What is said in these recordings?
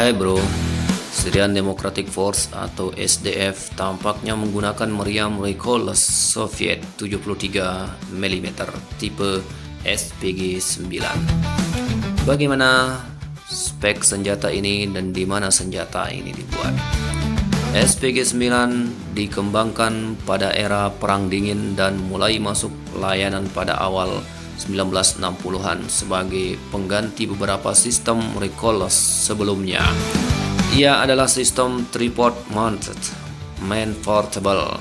Hai bro, Syrian Democratic Force atau SDF tampaknya menggunakan meriam recoilless Soviet 73 mm tipe SPG-9. Bagaimana spek senjata ini dan di mana senjata ini dibuat? SPG-9 dikembangkan pada era Perang Dingin dan mulai masuk layanan pada awal 1960-an sebagai pengganti beberapa sistem recoilless sebelumnya. Ia adalah sistem tripod mounted, main portable,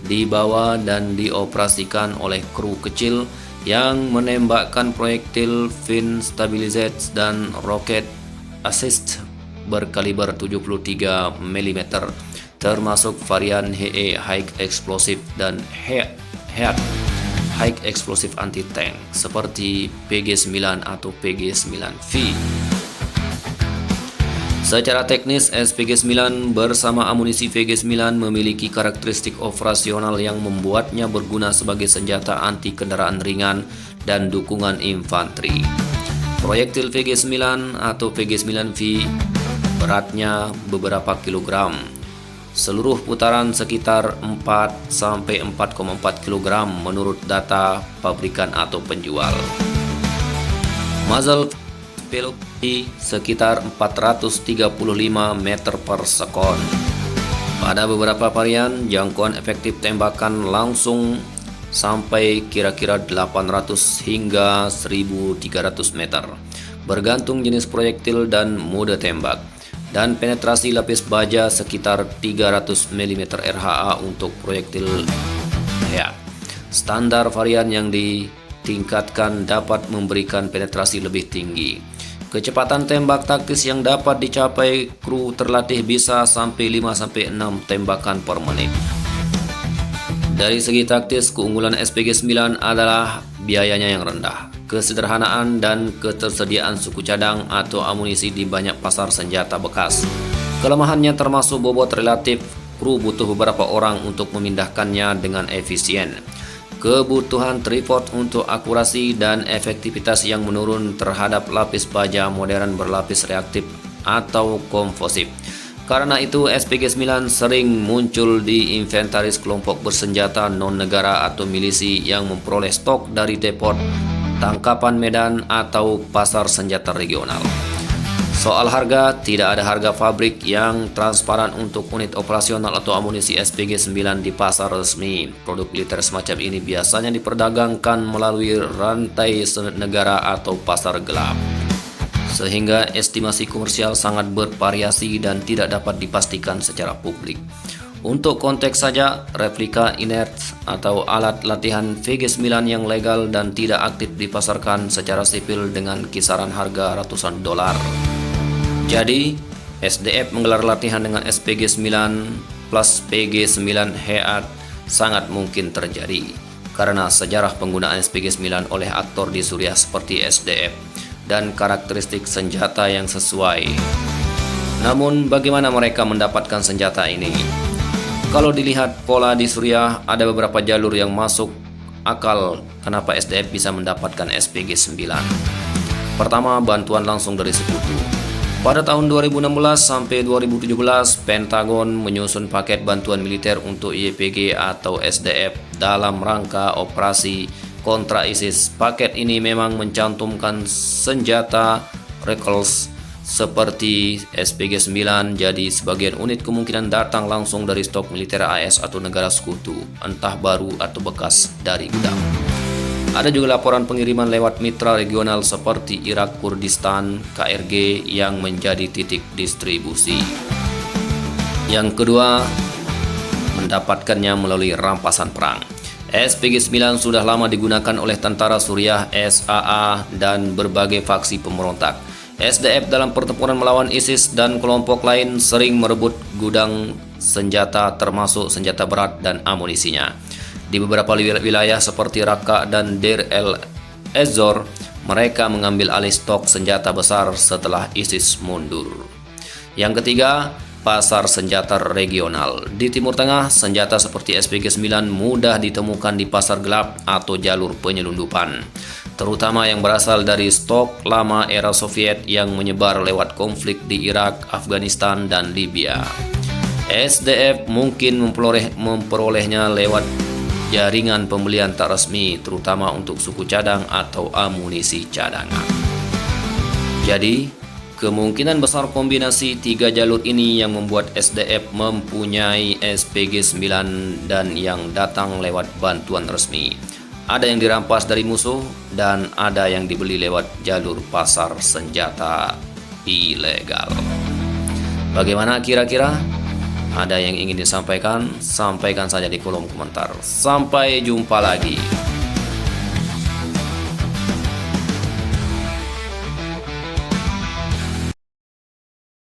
dibawa dan dioperasikan oleh kru kecil yang menembakkan proyektil fin stabilized dan rocket assist berkaliber 73 mm, termasuk varian HE High Explosive dan HEAT High Explosive Anti-Tank seperti PG-9 atau PG-9V. Secara teknis, SPG-9 bersama amunisi PG-9 memiliki karakteristik operasional yang membuatnya berguna sebagai senjata anti kendaraan ringan dan dukungan infanteri. Proyektil PG-9 atau PG-9V beratnya beberapa kilogram. Seluruh putaran sekitar 4-4,4 kg menurut data pabrikan atau penjual. Muzzle velocity sekitar 435 meter per sekon. Pada beberapa varian, jangkauan efektif tembakan langsung sampai kira-kira 800 hingga 1300 meter, bergantung jenis proyektil dan mode tembak. Dan penetrasi lapis baja sekitar 300 mm RHA untuk proyektil HEAT. Standar varian yang ditingkatkan dapat memberikan penetrasi lebih tinggi. Kecepatan tembak taktis yang dapat dicapai kru terlatih bisa sampai 5-6 tembakan per menit. Dari segi taktis, keunggulan SPG-9 adalah biayanya yang rendah, kesederhanaan dan ketersediaan suku cadang atau amunisi di banyak pasar senjata bekas. Kelemahannya termasuk bobot relatif, kru butuh beberapa orang untuk memindahkannya dengan efisien. Kebutuhan tripod untuk akurasi dan efektivitas yang menurun terhadap lapis baja modern berlapis reaktif atau komposit. Karena itu, SPG-9 sering muncul di inventaris kelompok bersenjata non-negara atau milisi yang memperoleh stok dari depot, tangkapan medan, atau pasar senjata regional. Soal harga, tidak ada harga pabrik yang transparan untuk unit operasional atau amunisi SPG-9 di pasar resmi. Produk militer semacam ini biasanya diperdagangkan melalui rantai negara atau pasar gelap, sehingga estimasi komersial sangat bervariasi dan tidak dapat dipastikan secara publik. Untuk konteks saja, replika inert atau alat latihan PG-9 yang legal dan tidak aktif dipasarkan secara sipil dengan kisaran harga ratusan dolar. Jadi, SDF menggelar latihan dengan SPG-9 plus PG-9 HEAT sangat mungkin terjadi karena sejarah penggunaan SPG-9 oleh aktor di Suriah seperti SDF dan karakteristik senjata yang sesuai. Namun, bagaimana mereka mendapatkan senjata ini? Kalau dilihat pola di Suriah, ada beberapa jalur yang masuk akal kenapa SDF bisa mendapatkan SPG-9. Pertama, bantuan langsung dari sekutu. Pada tahun 2016 sampai 2017, Pentagon menyusun paket bantuan militer untuk YPG atau SDF dalam rangka operasi kontra ISIS. Paket ini memang mencantumkan senjata recoilless seperti SPG-9, jadi sebagian unit kemungkinan datang langsung dari stok militer AS atau negara sekutu, entah baru atau bekas dari gudang. Ada juga laporan pengiriman lewat mitra regional seperti Irak, Kurdistan, KRG yang menjadi titik distribusi. Yang kedua, mendapatkannya melalui rampasan perang. SPG-9 sudah lama digunakan oleh tentara Suriah, SAA, dan berbagai faksi pemberontak. SDF dalam pertempuran melawan ISIS dan kelompok lain sering merebut gudang senjata termasuk senjata berat dan amunisinya. Di beberapa wilayah seperti Raqqa dan Deir el-Ezzor, mereka mengambil alih stok senjata besar setelah ISIS mundur. Yang ketiga, pasar senjata regional. Di Timur Tengah, senjata seperti SPG-9 mudah ditemukan di pasar gelap atau jalur penyelundupan. terutama yang berasal dari stok lama era Soviet yang menyebar lewat konflik di Irak, Afghanistan, dan Libya. SDF mungkin memperolehnya lewat jaringan pembelian tak resmi, terutama untuk suku cadang atau amunisi cadangan. Jadi, kemungkinan besar kombinasi 3 jalur ini yang membuat SDF mempunyai SPG 9 dan yang datang lewat bantuan resmi. Ada yang dirampas dari musuh dan ada yang dibeli lewat jalur pasar senjata ilegal. Bagaimana kira-kira? Ada yang ingin disampaikan? Sampaikan saja di kolom komentar. Sampai jumpa lagi.